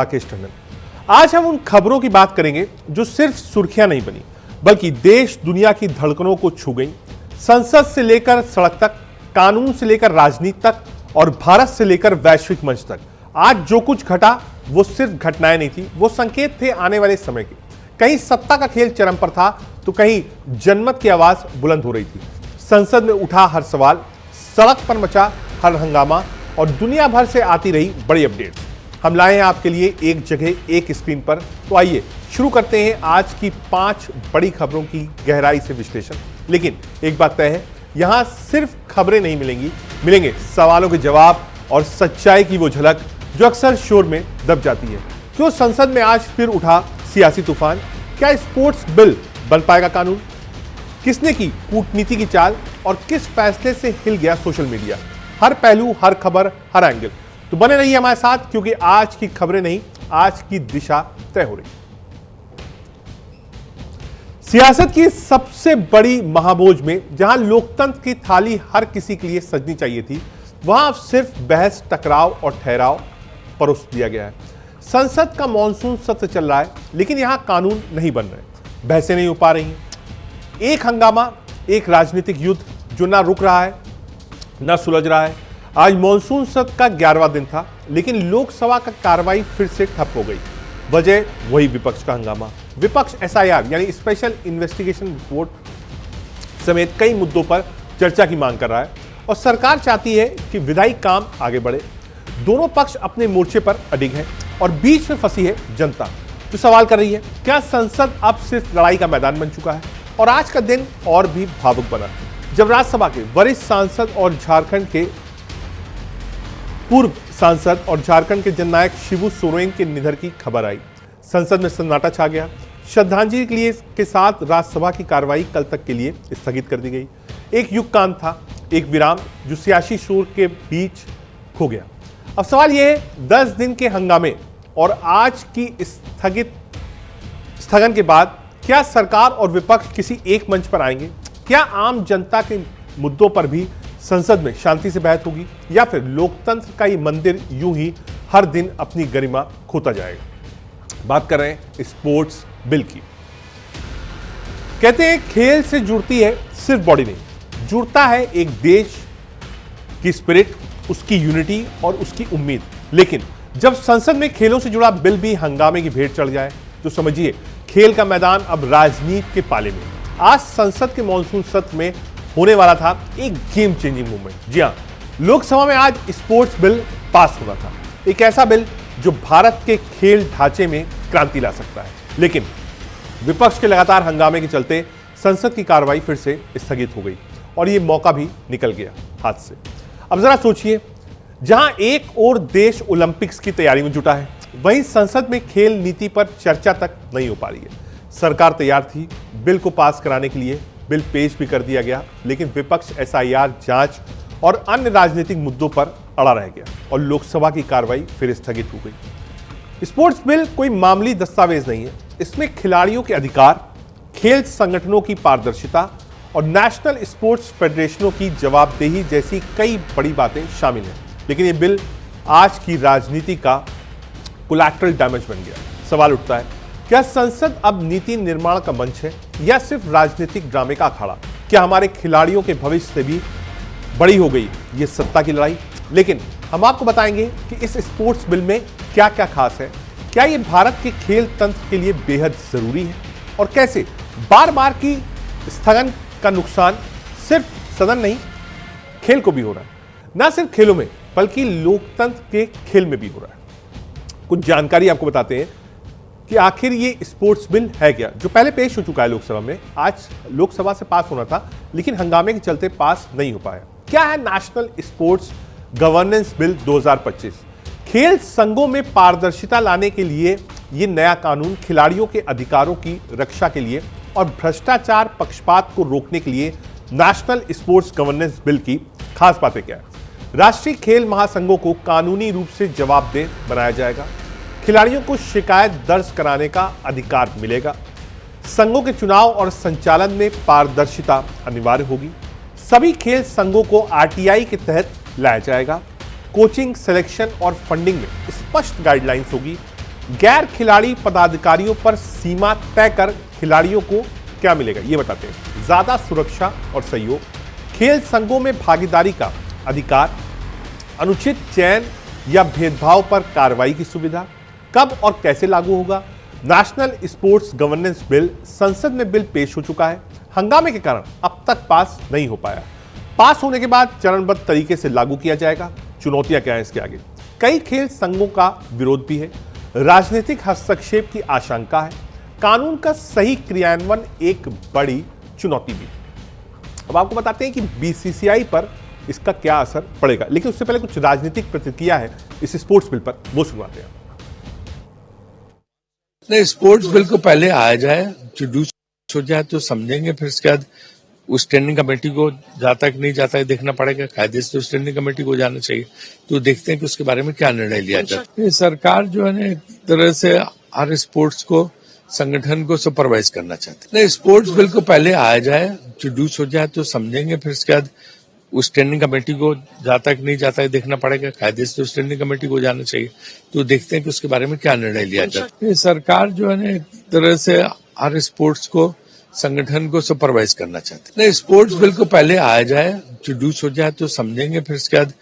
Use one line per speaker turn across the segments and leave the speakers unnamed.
राकेश टंडन। आज हम उन खबरों की बात करेंगे जो सिर्फ सुर्खियां नहीं बनी बल्कि देश दुनिया की धड़कनों को छू गई। संसद से लेकर सड़क तक, कानून से लेकर राजनीति तक और भारत से लेकर वैश्विक मंच तक आज जो कुछ घटा वो सिर्फ घटनाएं नहीं थी, वो संकेत थे आने वाले समय के। कहीं सत्ता का खेल चरम पर था तो कहीं जनमत की आवाज बुलंद हो रही थी। संसद में उठा हर सवाल, सड़क पर मचा हर हंगामा और दुनिया भर से आती रही बड़ी अपडेट हम लाए हैं आपके लिए एक जगह एक स्क्रीन पर। तो आइए शुरू करते हैं आज की 5 बड़ी खबरों की गहराई से विश्लेषण। लेकिन एक बात तय है, यहां सिर्फ खबरें नहीं मिलेंगी, मिलेंगे सवालों के जवाब और सच्चाई की वो झलक जो अक्सर शोर में दब जाती है। क्यों संसद में आज फिर उठा सियासी तूफान? क्या स्पोर्ट्स बिल बन पाएगा कानून? किसने की कूटनीति की चाल और किस फैसले से हिल गया सोशल मीडिया? हर पहलू, हर खबर, हर एंगल। तो बने रहिए हमारे साथ क्योंकि आज की खबरें नहीं, आज की दिशा तय हो रही। सियासत की सबसे बड़ी महाभोज में जहां लोकतंत्र की थाली हर किसी के लिए सजनी चाहिए थी, वहां अब सिर्फ बहस, टकराव और ठहराव परोस दिया गया है। संसद का मॉनसून सत्र चल रहा है लेकिन यहां कानून नहीं बन रहे, बहसें नहीं हो पा रही हैं। एक हंगामा, एक राजनीतिक युद्ध जो ना रुक रहा है ना सुलझ रहा है। आज मॉनसून सत्र का 11वां दिन था लेकिन लोकसभा का कार्रवाई फिर से ठप हो गई। वजह वही विपक्ष का हंगामा। विपक्ष एसआईआर यानी स्पेशल इन्वेस्टिगेशन रिपोर्ट समेत कई मुद्दों पर चर्चा की मांग कर रहा है और सरकार चाहती है कि विधायी काम आगे बढ़े। दोनों पक्ष अपने मोर्चे पर अडिग हैं और बीच में फंसी है जनता जो सवाल कर रही है, क्या संसद अब सिर्फ लड़ाई का मैदान बन चुका है? और आज का दिन और भी भावुक बना जब राज्यसभा के वरिष्ठ सांसद और झारखंड के पूर्व सांसद और झारखंड के जननायक शिबू सोरेन के निधन की खबर आई। संसद में सन्नाटा छा गया। श्रद्धांजलि के लिए के साथ राज्यसभा की कार्रवाई कल तक के लिए स्थगित कर दी गई। एक युग का अंत था, एक विराम जो सियासी शोर के बीच खो गया। अब सवाल यह है, 10 दिन के हंगामे और आज की स्थगन के बाद क्या सरकार और विपक्ष किसी एक मंच पर आएंगे? क्या आम जनता के मुद्दों पर भी संसद में शांति से बहस होगी या फिर लोकतंत्र का ये मंदिर यूं ही हर दिन अपनी गरिमा खोता जाएगा? बात कर रहे हैं स्पोर्ट्स बिल की। कहते हैं खेल से जुड़ती है सिर्फ बॉडी नहीं, जुड़ता है एक देश की स्पिरिट, उसकी यूनिटी और उसकी उम्मीद। लेकिन जब संसद में खेलों से जुड़ा बिल भी हंगामे की भेंट चढ़ जाए तो समझिए खेल का मैदान अब राजनीति के पाले में। आज संसद के मॉनसून सत्र में होने वाला था एक गेम चेंजिंग मूवमेंट। जी हां, लोकसभा में आज स्पोर्ट्स बिल पास होना था, एक ऐसा बिल जो भारत के खेल ढांचे में क्रांति ला सकता है। लेकिन विपक्ष के लगातार हंगामे के चलते संसद की कार्रवाई फिर से स्थगित हो गई और यह मौका भी निकल गया हाथ से। अब जरा सोचिए, जहां एक और देश ओलंपिक्स की तैयारी में जुटा है, वहीं संसद में खेल नीति पर चर्चा तक नहीं हो पा रही है। सरकार तैयार थी बिल को पास कराने के लिए, बिल पेश भी कर दिया गया, लेकिन विपक्ष एसआईआर जांच और अन्य राजनीतिक मुद्दों पर अड़ा रह गया और लोकसभा की कार्रवाई फिर स्थगित हो गई। स्पोर्ट्स बिल कोई मामूली दस्तावेज नहीं है, इसमें खिलाड़ियों के अधिकार, खेल संगठनों की पारदर्शिता और नेशनल स्पोर्ट्स फेडरेशनों की जवाबदेही जैसी कई बड़ी बातें शामिल हैं। लेकिन ये बिल आज की राजनीति का कोलैटरल डैमेज बन गया। सवाल उठता है, क्या संसद अब नीति निर्माण का मंच है या सिर्फ राजनीतिक ड्रामे का अखाड़ा? क्या हमारे खिलाड़ियों के भविष्य से भी बड़ी हो गई ये सत्ता की लड़ाई? लेकिन हम आपको बताएंगे कि इस स्पोर्ट्स बिल में क्या क्या खास है, क्या ये भारत के खेल तंत्र के लिए बेहद जरूरी है और कैसे बार बार की स्थगन का नुकसान सिर्फ सदन नहीं, खेल को भी हो रहा है। ना सिर्फ खेलों में बल्कि लोकतंत्र के खेल में भी हो रहा है। कुछ जानकारी आपको बताते हैं कि आखिर ये स्पोर्ट्स बिल है क्या, जो पहले पेश हो चुका है लोकसभा में। आज लोकसभा से पास होना था लेकिन हंगामे के चलते पास नहीं हो पाया। क्या है नेशनल स्पोर्ट्स गवर्नेंस बिल 2025? खेल संघों में पारदर्शिता लाने के लिए ये नया कानून खिलाड़ियों के अधिकारों की रक्षा के लिए और भ्रष्टाचार, पक्षपात को रोकने के लिए नेशनल स्पोर्ट्स गवर्नेंस बिल की खास बातें क्या है? राष्ट्रीय खेल महासंघों को कानूनी रूप से जवाबदेह बनाया जाएगा। खिलाड़ियों को शिकायत दर्ज कराने का अधिकार मिलेगा। संघों के चुनाव और संचालन में पारदर्शिता अनिवार्य होगी। सभी खेल संघों को आरटीआई के तहत लाया जाएगा। कोचिंग, सिलेक्शन और फंडिंग में स्पष्ट गाइडलाइंस होगी। गैर खिलाड़ी पदाधिकारियों पर सीमा तय कर खिलाड़ियों को क्या मिलेगा, ये बताते हैं। ज्यादा सुरक्षा और सहयोग, खेल संघों में भागीदारी का अधिकार, अनुचित चयन या भेदभाव पर कार्रवाई की सुविधा, कब और कैसे लागू होगा। नेशनल स्पोर्ट्स गवर्नेंस बिल, संसद में बिल पेश हो चुका है, हंगामे के कारण अब तक पास नहीं हो पाया। पास होने के बाद चरणबद्ध तरीके से लागू किया जाएगा। चुनौतियां क्या है इसके आगे? कई खेल संघों का विरोध भी है, राजनीतिक हस्तक्षेप की आशंका है, कानून का सही क्रियान्वयन एक बड़ी चुनौती भी। अब आपको बताते हैं कि बीसीसीआई पर इसका क्या असर पड़ेगा, लेकिन उससे पहले कुछ राजनीतिक प्रतिक्रिया है इस स्पोर्ट्स बिल पर, वो सुनवाते हैं।
नहीं, स्पोर्ट्स बिल को पहले आया जाए, इंट्रोड्यूस हो जाए तो समझेंगे, फिर उसके बाद उस स्टैंडिंग कमेटी को जाता है कि नहीं जाता है देखना पड़ेगा। कायदे से तो स्टैंडिंग कमेटी को जाना चाहिए, तो देखते हैं कि उसके बारे में क्या निर्णय लिया जाए। ये सरकार जो है ना एक तरह से हर स्पोर्ट्स को संगठन को सुपरवाइज करना चाहते हैं। नहीं, स्पोर्ट्स बिल को पहले आया जाए, इंट्रोड्यूस हो जाए तो समझेंगे, फिर उसके बाद उस स्टैंडिंग कमेटी को जाता है कि नहीं जाता है देखना पड़ेगा। कायदे से तो स्टैंडिंग कमेटी को जाना चाहिए, तो देखते हैं कि उसके बारे में क्या निर्णय लिया जाए। ये सरकार जो है ना एक तरह से हर स्पोर्ट्स को संगठन को सुपरवाइज करना चाहते हैं। नहीं, स्पोर्ट्स बिल को पहले आया जाए, इंट्रोड्यूस हो जाए तो समझेंगे, फिर उसके बाद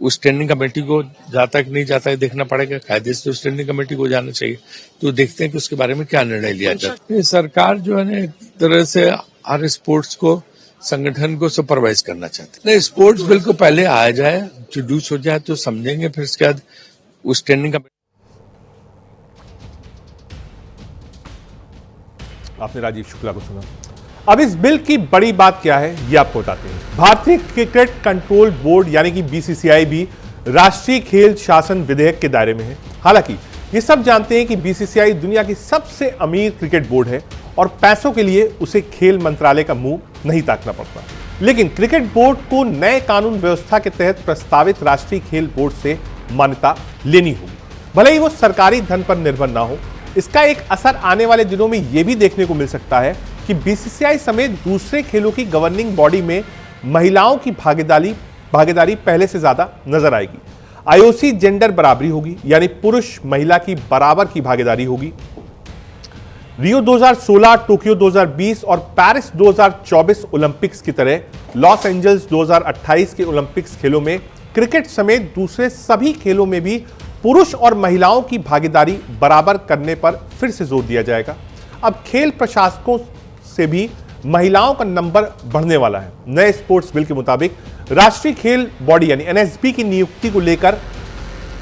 उस स्टैंडिंग कमेटी को जाता है कि नहीं जाता है देखना पड़ेगा। कायदे से तो स्टैंडिंग कमेटी को जाना चाहिए, तो देखते हैं कि उसके बारे में क्या निर्णय लिया जाए। ये सरकार जो है ना एक तरह से हर स्पोर्ट्स को संगठन को सुपरवाइज करना चाहते हैं। नहीं, स्पोर्ट्स बिल को पहले आया जाए, इंट्रोड्यूस हो जाए तो समझेंगे, फिर उसके बाद उस स्टैंडिंग कमेटी।
आपने राजीव शुक्ला को सुना। अब इस बिल की बड़ी बात क्या है ये आपको बताते हैं। भारतीय क्रिकेट कंट्रोल बोर्ड यानी कि बीसीसीआई भी राष्ट्रीय खेल शासन विधेयक के दायरे में है। हालांकि ये सब जानते हैं कि बीसीसीआई दुनिया की सबसे अमीर क्रिकेट बोर्ड है और पैसों के लिए उसे खेल मंत्रालय का मुंह नहीं ताकना पड़ता। लेकिन क्रिकेट बोर्ड को नए कानून व्यवस्था के तहत प्रस्तावित राष्ट्रीय खेल बोर्ड से मान्यता लेनी होगी, भले ही वो सरकारी धन पर निर्भर ना हो। इसका एक असर आने वाले दिनों में यह भी देखने को मिल सकता है कि बीसीसीआई समेत दूसरे खेलों की गवर्निंग बॉडी में महिलाओं की भागीदारी पहले से ज्यादा नजर आएगी। आईओसी जेंडर बराबरी होगी, यानी पुरुष महिला की बराबर की भागीदारी होगी। रियो 2016, टोक्यो 2020 और पेरिस 2024 ओलंपिक्स की तरह लॉस एंजल्स 2028 के ओलंपिक्स खेलों में क्रिकेट समेत दूसरे सभी खेलों में भी पुरुष और महिलाओं की भागीदारी बराबर करने पर फिर से जोर दिया जाएगा। अब खेल प्रशासकों से भी महिलाओं का नंबर बढ़ने वाला है। नए स्पोर्ट्स बिल के मुताबिक राष्ट्रीय खेल बॉडी यानी एनएसबी की नियुक्ति को लेकर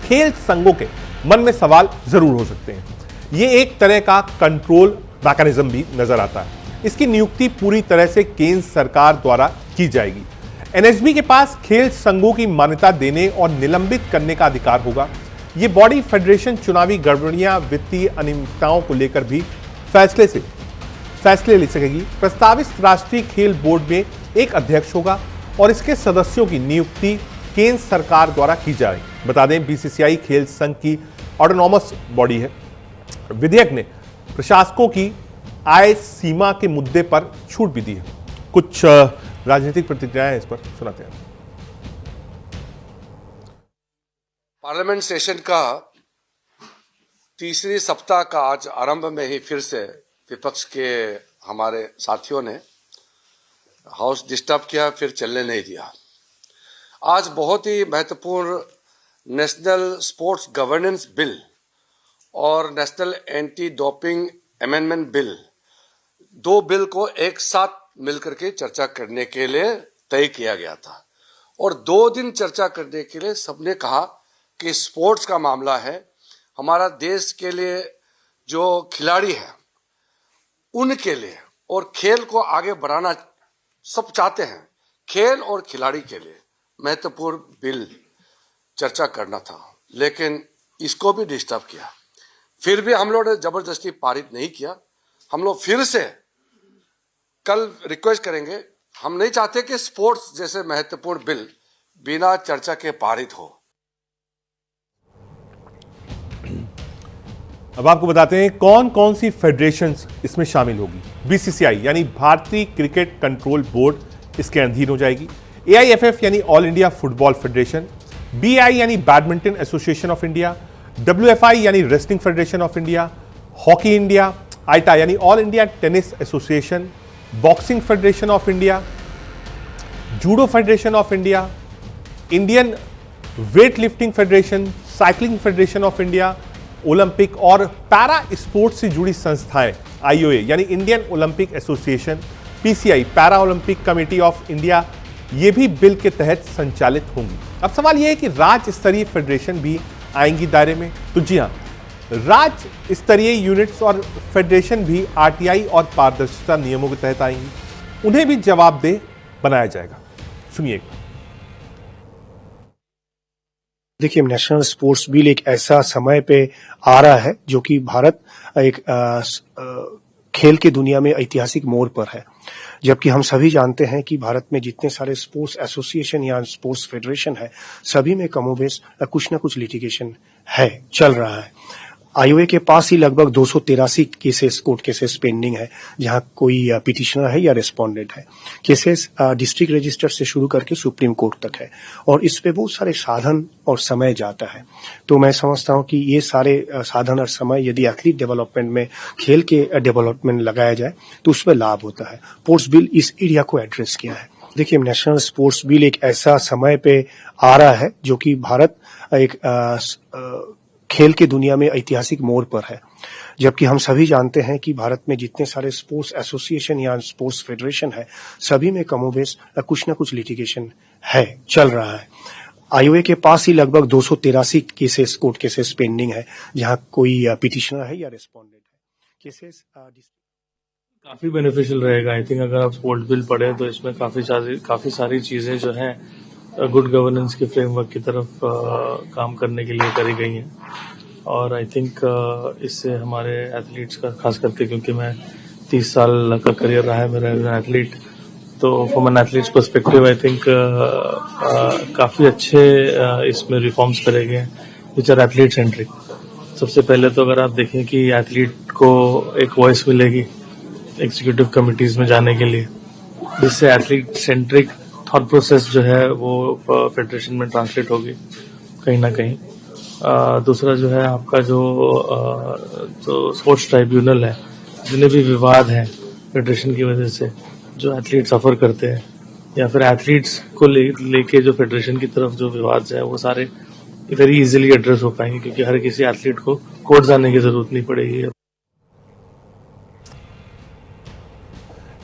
खेल संघों के मन में सवाल जरूर हो सकते हैं। ये एक तरह का कंट्रोल मैकेनिज्म भी नजर आता है। इसकी नियुक्ति पूरी तरह से केंद्र सरकार द्वारा की जाएगी। एनएसबी के पास खेल संघों की मान्यता देने और निलंबित करने का अधिकार होगा। ये बॉडी फेडरेशन चुनावी गड़बड़ियां, वित्तीय अनियमितताओं को लेकर भी फैसले ले सकेगी। प्रस्तावित राष्ट्रीय खेल बोर्ड में एक अध्यक्ष होगा और इसके सदस्यों की नियुक्ति केंद्र सरकार द्वारा की जाएगी। बता दें, बीसीसीआई खेल संघ की ऑटोनॉमस बॉडी है। विधेयक ने प्रशासकों की आय सीमा के मुद्दे पर छूट भी दी है। कुछ राजनीतिक प्रतिक्रियाएं इस पर सुनाते हैं।
पार्लियामेंट सेशन का तीसरी सप्ताह का आज आरंभ में ही फिर से विपक्ष के हमारे साथियों ने हाउस डिस्टर्ब किया, फिर चलने नहीं दिया। आज बहुत ही महत्वपूर्ण नेशनल स्पोर्ट्स गवर्नेंस बिल और national anti doping amendment bill, दो बिल को एक साथ मिलकर के चर्चा करने के लिए तय किया गया था और 2 दिन चर्चा करने के लिए सबने कहा कि स्पोर्ट्स का मामला है, हमारा देश के लिए जो खिलाड़ी है उनके लिए और खेल को आगे बढ़ाना सब चाहते हैं। खेल और खिलाड़ी के लिए महत्वपूर्ण बिल चर्चा करना था, लेकिन इसको भी डिस्टर्ब किया। फिर भी हम लोग ने जबरदस्ती पारित नहीं किया। हम लोग फिर से कल रिक्वेस्ट करेंगे। हम नहीं चाहते कि स्पोर्ट्स जैसे महत्वपूर्ण बिल बिना चर्चा के पारित हो।
अब आपको बताते हैं कौन कौन सी फेडरेशंस इसमें शामिल होगी। बीसीसीआई यानी भारतीय क्रिकेट कंट्रोल बोर्ड इसके अधीन हो जाएगी। एआईएफएफ यानी All India Football Federation, BI यानी Badminton Association of India, WFI यानी Wrestling Federation of India, Hockey India, AITA यानी All India Tennis Association, Boxing Federation of India, Judo Federation of India, Indian Weight Lifting Federation, Cycling Federation of India, Olympic और para sports से जुड़ी संस्थाएं IOA यानी Indian Olympic Association, PCI Para Olympic Committee of India, ये भी bill के तहत संचालित होंगी। अब सवाल यह है कि राज्य स्तरीय फेडरेशन भी आएंगी दायरे में। तो जी हां, राज्य स्तरीय यूनिट्स और फेडरेशन भी RTI और पारदर्शिता नियमों के तहत आएंगी। उन्हें भी जवाबदेह बनाया जाएगा। सुनिए।
देखिए, नेशनल स्पोर्ट्स बिल एक ऐसा समय पे आ रहा है जो कि भारत एक खेल की दुनिया में ऐतिहासिक मोड़ पर है। जबकि हम सभी जानते हैं कि भारत में जितने सारे स्पोर्ट्स एसोसिएशन या स्पोर्ट्स फेडरेशन है, सभी में कमोबेश कुछ न कुछ लिटिगेशन है, चल रहा है। IOA के पास ही लगभग 283 केसेस, कोर्ट केसेस पेंडिंग है, जहां कोई पिटिशनर है या रेस्पोंडेंट है। केसेस डिस्ट्रिक्ट रजिस्टर से शुरू करके सुप्रीम कोर्ट तक है और इस पे बहुत सारे साधन और समय जाता है। तो मैं समझता हूं कि ये सारे साधन और समय यदि एथलीट डेवलपमेंट में, खेल के डेवलपमेंट लगाया जाए तो उसमें लाभ होता है। स्पोर्ट्स बिल इस एरिया को एड्रेस किया है। देखिए, नेशनल स्पोर्ट्स बिल एक ऐसा समय पे आ रहा है जो कि भारत एक खेल की दुनिया में ऐतिहासिक मोड़ पर है। जबकि हम सभी जानते हैं कि भारत में जितने सारे स्पोर्ट्स एसोसिएशन या स्पोर्ट्स फेडरेशन है, सभी में कमोबेश कुछ न कुछ लिटिगेशन है, चल रहा है। IOA के पास ही लगभग 283 केसेस, कोर्ट केसेस पेंडिंग है, जहां कोई पिटिशनर है या रेस्पोंडेंट है। केसेस
काफी बेनिफिशियल रहेगा। आई थिंक अगर आप स्पोर्ट्स बिल पढ़े तो इसमें काफी सारी चीजें जो हैं गुड गवर्नेंस के फ्रेमवर्क की तरफ काम करने के लिए करी गई हैं। और आई थिंक इससे हमारे एथलीट्स का, खास करके क्योंकि मैं 30 साल का करियर रहा है मेरा एज एन एथलीट, तो from N athletes perspective I think काफी अच्छे इसमें रिफॉर्म्स करे गए हैं विच आर एथलीट सेंट्रिक। सबसे पहले तो अगर आप देखें कि एथलीट को एक वॉइस मिलेगी एग्जीक्यूटिव कमिटीज में जाने के लिए, जिससे एथलीट सेंट्रिक थॉट प्रोसेस जो है वो फेडरेशन में ट्रांसलेट होगी कहीं ना कहीं। दूसरा जो है आपका जो स्पोर्ट्स ट्राइब्यूनल है, जितने भी विवाद हैं फेडरेशन की वजह से जो एथलीट सफर करते हैं, या फिर एथलीट्स को लेके जो फेडरेशन की तरफ जो विवाद है, वो सारे वेरी इजीली एड्रेस हो पाएंगे, क्योंकि हर किसी एथलीट को कोर्ट जाने की जरूरत नहीं पड़ेगी।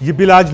ये बिल आज